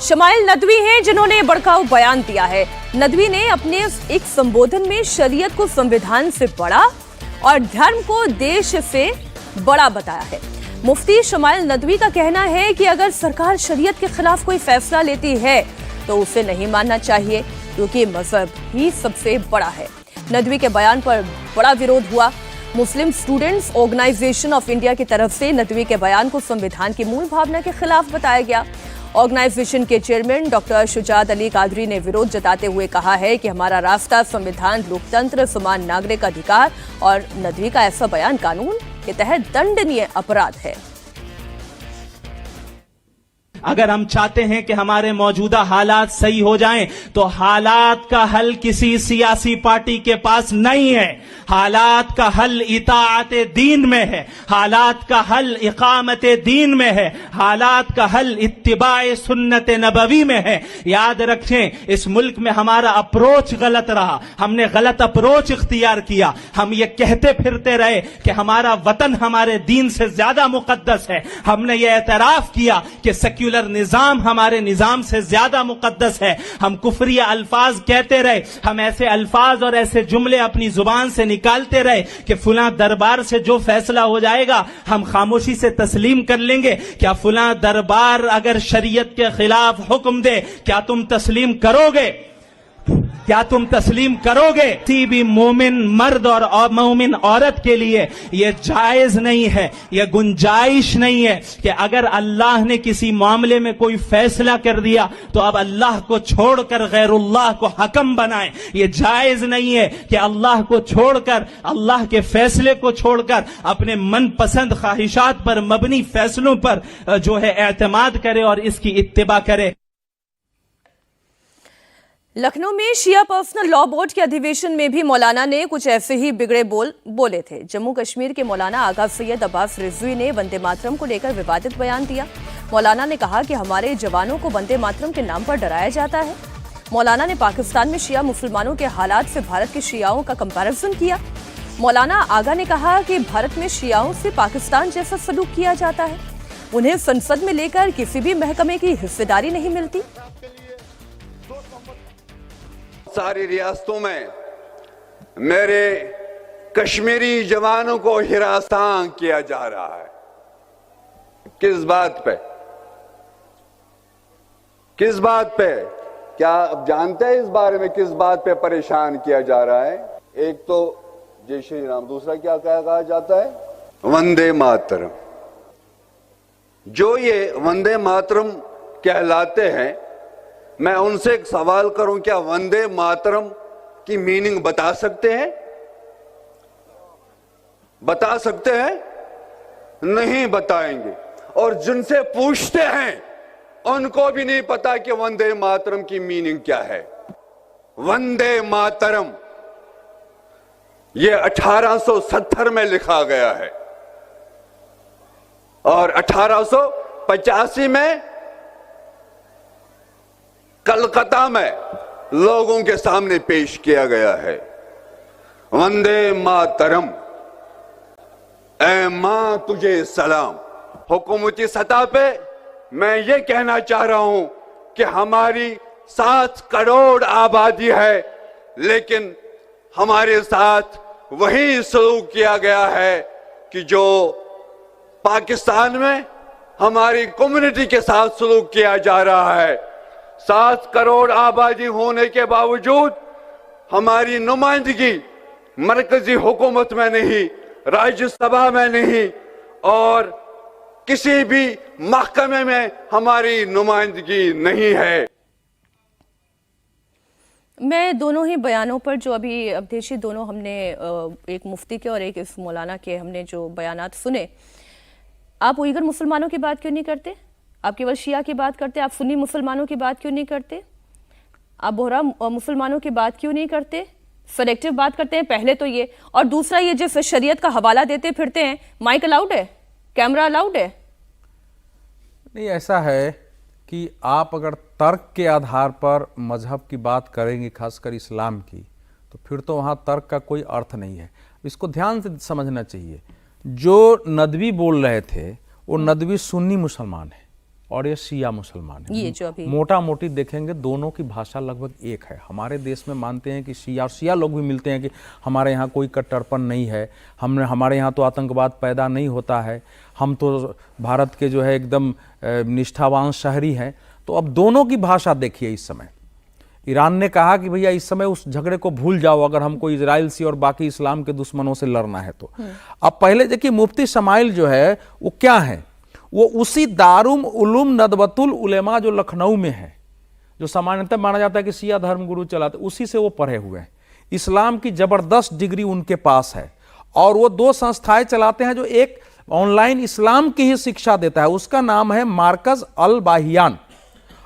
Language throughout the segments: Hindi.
शमाइल नदवी हैं जिन्होंने भड़काऊ बयान दिया है। नदवी ने अपने एक संबोधन में शरीयत को संविधान से बड़ा और धर्म को देश से बड़ा बताया है। मुफ्ती शमाइल नदवी का कहना है कि अगर सरकार शरीयत के खिलाफ कोई फैसला लेती है तो उसे नहीं मानना चाहिए, क्योंकि मजहब ही सबसे बड़ा है। नदवी के बयान पर बड़ा विरोध हुआ। Muslim students organisation of India की तरफ से नदवी के बयान को संविधान की मूल भावना के खिलाफ बताया गया। ऑर्गेनाइजेशन के चेयरमैन डॉक्टर शुजात अली कादरी ने विरोध जताते हुए कहा है कि हमारा रास्ता संविधान, लोकतंत्र, समान नागरिक अधिकार और नदवी का ऐसा बयान कानून के तहत दंडनीय अपराध है। अगर हम चाहते हैं कि हमारे मौजूदा हालात सही हो जाएं, तो हालात का हल किसी सियासी पार्टी के पास नहीं है। हालात का हल इताअत दीन में है, हालात का हल इकामत दीन में है, हालात का हल इत्तिबाए सुन्नत नबवी में है। याद रखें, इस मुल्क में हमारा अप्रोच गलत रहा, हमने गलत अप्रोच इख्तियार किया। हम ये कहते फिरते रहे कि हमारा वतन हमारे दीन से ज्यादा मुकद्दस है। हमने ये एतराफ किया कि सेक्युलर निजाम हमारे निजाम से ज्यादा मुकद्दस है। हम कुफरिया अल्फाज कहते रहे, हम ऐसे अल्फाज और ऐसे जुमले अपनी जुबान से निकालते रहे कि फुला दरबार से जो फैसला हो जाएगा हम खामोशी से तस्लीम कर लेंगे। क्या फुला दरबार अगर शरीयत के खिलाफ हुक्म दे, क्या तुम तस्लीम करोगे? क्या तुम तस्लीम करोगे? किसी भी मोमिन मर्द और मोमिन औरत के लिए यह जायज नहीं है, यह गुंजाइश नहीं है कि अगर अल्लाह ने किसी मामले में कोई फैसला कर दिया तो अब अल्लाह को छोड़कर गैरुल्लाह को हकम बनाए। यह जायज नहीं है कि अल्लाह को छोड़कर, अल्लाह के फैसले को छोड़कर अपने मनपसंद ख्वाहिशात पर मबनी फैसलों पर जो है एतमाद करे और इसकी इत्तिबा करे। लखनऊ में शिया पर्सनल लॉ बोर्ड के अधिवेशन में भी मौलाना ने कुछ ऐसे ही बिगड़े बोले थे। जम्मू कश्मीर के मौलाना आगा सैयद अब्बास रिजवी ने वंदे मातरम को लेकर विवादित बयान दिया। मौलाना ने कहा कि हमारे जवानों को वंदे मातरम के नाम पर डराया जाता है। मौलाना ने पाकिस्तान में शिया मुसलमानों के हालात से भारत के शियाओं का कंपैरिजन किया। मौलाना आगा ने कहा कि भारत में शियाओं से पाकिस्तान जैसा सलूक किया जाता है। उन्हें संसद में लेकर किसी भी महकमे की हिस्सेदारी नहीं मिलती। सारी रियासतों में मेरे कश्मीरी जवानों को हिरासत किया जा रहा है। किस बात पे? किस बात पे? क्या आप जानते हैं इस बारे में किस बात पे परेशान किया जा रहा है? एक तो जय श्री राम, दूसरा क्या कहा जाता है? वंदे मातरम। जो ये वंदे मातरम कहलाते हैं, मैं उनसे एक सवाल करूं, क्या वंदे मातरम की मीनिंग बता सकते हैं? बता सकते हैं? नहीं बताएंगे। और जिनसे पूछते हैं उनको भी नहीं पता कि वंदे मातरम की मीनिंग क्या है। वंदे मातरम ये 1870 में लिखा गया है और 1885 में कलकत्ता में लोगों के सामने पेश किया गया है। वंदे मातरम, ऐ मां तुझे सलाम। हुकूमती सतह पे मैं ये कहना चाह रहा हूं कि हमारी 7 करोड़ आबादी है, लेकिन हमारे साथ वही सलूक किया गया है कि जो पाकिस्तान में हमारी कम्युनिटी के साथ सलूक किया जा रहा है। 7 करोड़ आबादी होने के बावजूद हमारी नुमाइंदगी मरकजी हुकूमत में नहीं, राज्यसभा में नहीं और किसी भी महकमे में हमारी नुमाइंदगी नहीं है। मैं दोनों ही बयानों पर जो अभी अवधेशी दोनों हमने एक मुफ्ती के और एक इस मौलाना के हमने जो बयानात सुने, आप उइगर मुसलमानों की बात क्यों नहीं करते? आप केवल शिया की बात करते? आप सुन्नी मुसलमानों की बात क्यों नहीं करते? आप बोहरा मुसलमानों की बात क्यों नहीं करते? सेलेक्टिव बात करते हैं पहले तो ये, और दूसरा ये जिस शरीयत का हवाला देते फिरते हैं, माइक अलाउड है, कैमरा अलाउड है? नहीं, ऐसा है कि आप अगर तर्क के आधार पर मजहब की बात करेंगे, खासकर इस्लाम की, तो फिर तो वहाँ तर्क का कोई अर्थ नहीं है। इसको ध्यान से समझना चाहिए। जो नदवी बोल रहे थे वो नदवी सुन्नी मुसलमान है और ये शिया मुसलमान है। ये जो अभी मोटा मोटी देखेंगे दोनों की भाषा लगभग एक है। हमारे देश में मानते हैं कि शिया लोग भी मिलते हैं कि हमारे यहाँ कोई कट्टरपन नहीं है, हमारे यहाँ तो आतंकवाद पैदा नहीं होता है, हम तो भारत के जो है एकदम निष्ठावान शहरी हैं। तो अब दोनों की भाषा देखिए। इस समय ईरान ने कहा कि भैया इस समय उस झगड़े को भूल जाओ अगर हमको इजराइल से और बाकी इस्लाम के दुश्मनों से लड़ना है तो। अब पहले देखिए मुफ्ती शमाइल जो है वो क्या है, वो उसी दारुल उलूम नदवतुल उलेमा जो लखनऊ में है, जो सामान्यतः माना जाता है कि शिया धर्म गुरु चलाते, उसी से वो पढ़े हुए हैं। इस्लाम की जबरदस्त डिग्री उनके पास है और वो 2 संस्थाएं चलाते हैं जो एक ऑनलाइन इस्लाम की ही शिक्षा देता है, उसका नाम है मार्कज अल वाहियान,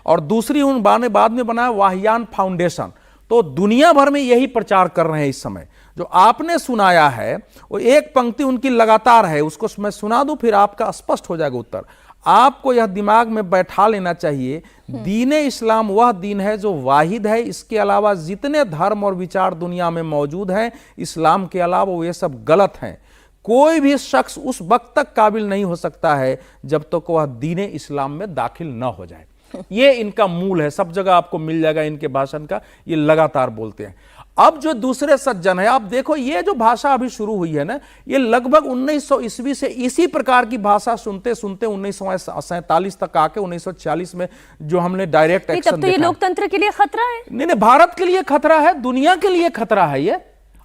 और दूसरी उन बाद में बना वाहियान फाउंडेशन। तो दुनिया भर में यही प्रचार कर रहे हैं इस समय। जो आपने सुनाया है वो एक पंक्ति उनकी लगातार है, उसको मैं सुना दूं फिर आपका स्पष्ट हो जाएगा उत्तर। आपको यह दिमाग में बैठा लेना चाहिए, दीन इस्लाम वह दीन है जो वाहिद है, इसके अलावा जितने धर्म और विचार दुनिया में मौजूद हैं इस्लाम के अलावा वो ये सब गलत हैं। कोई भी शख्स उस वक्त तक काबिल नहीं हो सकता है जब तक वह दीन इस्लाम में दाखिल न हो जाए। ये इनका मूल है, सब जगह आपको मिल जाएगा इनके भाषण का, ये लगातार बोलते हैं। अब जो दूसरे सज्जन है, आप देखो ये जो भाषा अभी शुरू हुई है ना, ये लगभग 1900 ईस्वी से इसी प्रकार की भाषा सुनते सुनते 1947 तक आके 1940 में जो हमने डायरेक्ट एक्शन तब तो ये लोकतंत्र के लिए खतरा है। नहीं, भारत के लिए खतरा है, दुनिया के लिए खतरा है ये।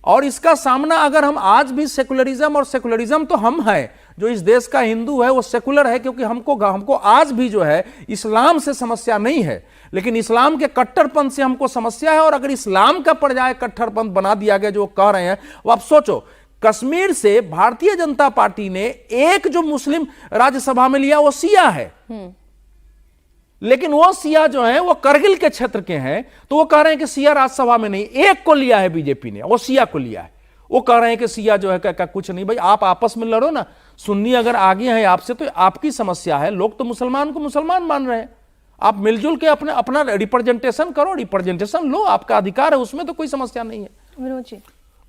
और इसका सामना अगर हम आज भी सेकुलरिज्म, और सेकुलरिज्म तो हम हैं, जो इस देश का हिंदू है वो सेकुलर है, क्योंकि हमको आज भी जो है इस्लाम से समस्या नहीं है, लेकिन इस्लाम के कट्टरपंथ से हमको समस्या है। और अगर इस्लाम का पर्याय कट्टरपंथ बना दिया गया जो कह रहे हैं, वो आप सोचो, कश्मीर से भारतीय जनता पार्टी ने एक जो मुस्लिम राज्यसभा में लिया वो शिया है, लेकिन वो शिया जो है वो करगिल के क्षेत्र के हैं, तो वो कह रहे हैं कि शिया राज्यसभा में नहीं, एक को लिया है बीजेपी ने, वो शिया को लिया है। वो कह रहे हैं कि शिया जो है क्या कुछ नहीं। भाई आप आपस में लड़ो ना, सुन्नी अगर आगे हैं आपसे तो आपकी समस्या है, लोग तो मुसलमान को मुसलमान मान रहे हैं। आप मिलजुल के अपना रिप्रेजेंटेशन करो, रिप्रेजेंटेशन लो, आपका अधिकार है, उसमें तो कोई समस्या नहीं है। विनोद जी,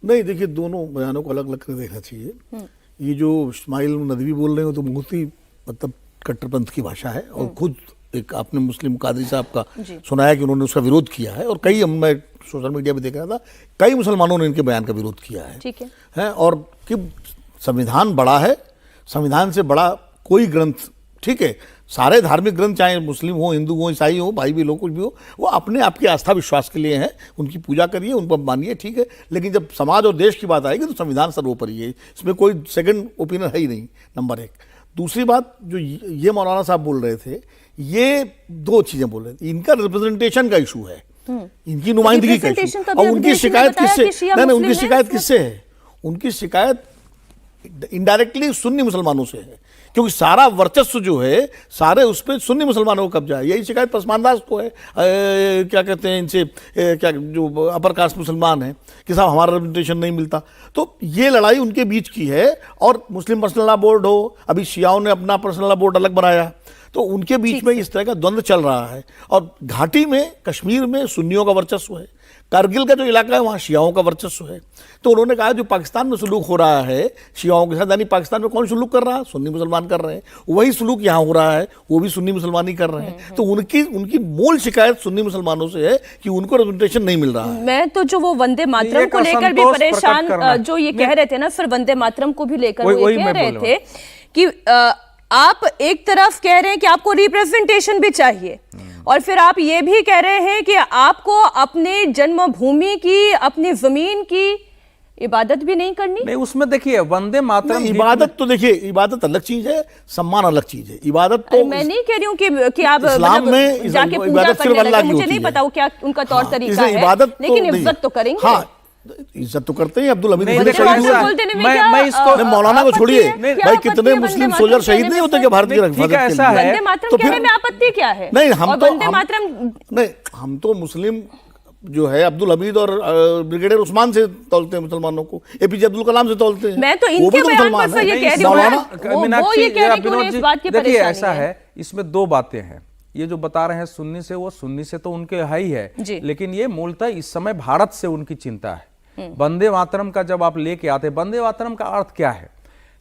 नहीं देखिए, दोनों बयानों को अलग अलग कर देखना चाहिए। ये जो इस्माइल नदवी बोल रहे हो तो बहुत ही मतलब कट्टरपंथ की भाषा है, और खुद एक आपने मुस्लिम कादरी साहब का सुनाया कि उन्होंने उसका विरोध किया है, और कई मैं सोशल मीडिया पे देख रहा था कई मुसलमानों ने इनके बयान का विरोध किया है। ठीक है और कि संविधान बड़ा है, संविधान से बड़ा कोई ग्रंथ, ठीक है, सारे धार्मिक ग्रंथ चाहे मुस्लिम हो, हिंदू हो, ईसाई हो, भाई भी लोग कुछ भी हो, वो अपने आपके आस्था विश्वास के लिए हैं, उनकी पूजा करिए, उन पर मानिए, ठीक है। लेकिन जब समाज और देश की बात आएगी तो संविधान सर्वोपरि है, इसमें कोई सेकंड ओपिनियन है ही नहीं, नंबर 1। दूसरी बात जो ये मौलाना साहब बोल रहे थे, ये 2 चीजें बोल रहे थे। इनका रिप्रेजेंटेशन का इशू है, इनकी नुमाइंदगी का इशू, और उनकी शिकायत किससे, नहीं उनकी शिकायत किससे है? उनकी शिकायत इनडायरेक्टली सुन्नी मुसलमानों से है, क्योंकि सारा वर्चस्व जो है सारे उस पर सुन्नी मुसलमानों को कब्जा है। यही शिकायत पसमानदास को है, क्या कहते हैं इनसे, क्या जो अपर कास्ट मुसलमान है कि साहब हमारा रिप्रेजेंटेशन नहीं मिलता। तो ये लड़ाई उनके बीच की है। और मुस्लिम पर्सनल लॉ बोर्ड हो, अभी शियाओं ने अपना पर्सनल लॉ बोर्ड अलग बनाया, तो उनके बीच में इस तरह का द्वंद्व चल रहा है। और घाटी में, कश्मीर में सुन्नियों का वर्चस्व है, कारगिल का जो इलाका है वहाँ शियाओं का वर्चस्व है। तो उन्होंने कहा जो पाकिस्तान में सुलूक हो रहा है शियाओं के साथ, यानी पाकिस्तान में कौन सुलूक कर रहा है? सुन्नी मुसलमान कर रहे हैं। वही सुलूक यहाँ हो रहा है, वो भी सुन्नी मुसलमान ही कर रहे हैं। तो उनकी मूल शिकायत सुन्नी मुसलमानों से है कि उनको रिप्रेजेंटेशन नहीं मिल रहा है। मैं तो जो वो वंदे मातरम को लेकर भी परेशान जो ये कह रहे थे ना, फिर वंदे मातरम को भी लेकर वो ये कह रहे थे कि आप एक तरफ कह रहे हैं कि आपको रिप्रेजेंटेशन भी चाहिए, और फिर आप ये भी कह रहे हैं कि आपको अपने जन्मभूमि की, अपनी जमीन की इबादत भी नहीं करनी। नहीं, उसमें देखिए वंदे मातरम, इबादत तो देखिए, इबादत अलग चीज है, सम्मान अलग चीज है। इबादत तो मैं नहीं कह रही हूँ कि आप इस्लाम में जाके पूजा करने लगे, मुझे नहीं पता वो क्या उनका तौर तरीका है, लेकिन इज्जत तो करेंगे। हाँ, इज्जत तो करते हैं। अब्दुल हमीद मैं इसको मौलाना को छोड़िए, भाई कितने मुस्लिम सोल्जर शहीद नहीं होते क्या भारतीय ठीक है, ऐसा है वंदे मातरम कहने में आपत्ति क्या है? नहीं, हम तो मुस्लिम जो है अब्दुल हमीद और ब्रिगेडियर उस्मान से तौलते हैं मुसलमानों को, एपीजे अब्दुल कलाम से तौलते हैं। मैं तो इनके बयान पर से ये कह रही हूं, वो ये कह रहे कि उन्हें इस बात की परेशानी है। ऐसा है, इसमें 2 बातें हैं। ये जो बता रहे हैं सुन्नी से, वो सुन्नी से तो उनके है ही है, लेकिन ये मूलतः इस समय भारत से उनकी चिंता है। वंदे मातरम का जब आप लेके आते, वंदे मातरम का अर्थ क्या है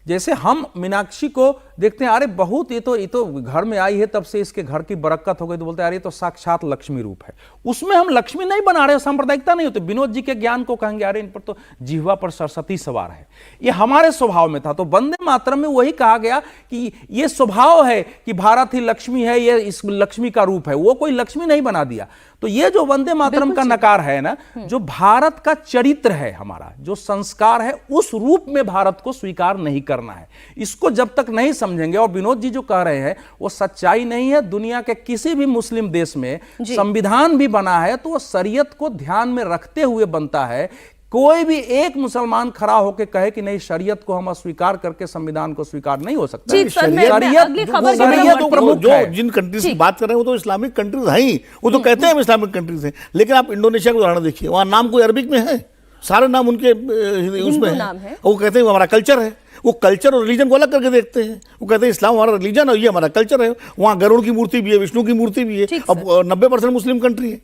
जैसे हम मीनाक्षी को देखते हैं, अरे बहुत ये तो घर में आई है तब से इसके घर की बरकत हो गई, तो बोलते हैं अरे ये तो साक्षात लक्ष्मी रूप है। उसमें हम लक्ष्मी नहीं बना रहे, सांप्रदायिकता नहीं होती। विनोद जी के ज्ञान को कहेंगे अरे इन पर तो जिह्वा पर सरस्वती सवार है, ये हमारे स्वभाव में था। तो वंदे मातरम में वही कहा गया कि ये स्वभाव है कि भारत ही लक्ष्मी है, ये इस लक्ष्मी का रूप है, वो कोई लक्ष्मी नहीं बना दिया। तो ये जो वंदे मातरम का नकार है ना, जो भारत का चरित्र है, हमारा जो संस्कार है, उस रूप में भारत को स्वीकार नहीं करना है। इसको जब तक नहीं समझेंगे, और विनोद जी जो कह रहे हैं वो सच्चाई नहीं है। दुनिया के किसी भी मुस्लिम देश में संविधान भी बना है तो वो शरीयत को ध्यान में रखते हुए बनता है। कोई भी एक मुसलमान खड़ा होकर कहे कि नहीं शरीयत को हम अस्वीकार करके संविधान को स्वीकार नहीं हो सकता। जी, सर, मैं अगली खबर की तरफ शरीयत बढ़ती प्रमुख जो है। जिन कंट्रीज की बात कर रहे हैं वो तो इस्लामिक कंट्रीज हैं ही, वो तो कहते हैं हम इस्लामिक कंट्रीज हैं। लेकिन आप इंडोनेशिया का उदाहरण देखिए, वहाँ नाम कोई अरबिक में है, सारे नाम उनके उसमें नाम है। है। वो कहते हैं हमारा कल्चर है, वो कल्चर और रिलीजन को अलग करके देखते हैं। वो कहते हैं इस्लाम हमारा रिलीजन और ये हमारा कल्चर है। वहाँ गरुड़ की मूर्ति भी है, विष्णु की मूर्ति भी है। ठीक अब 90% मुस्लिम कंट्री है।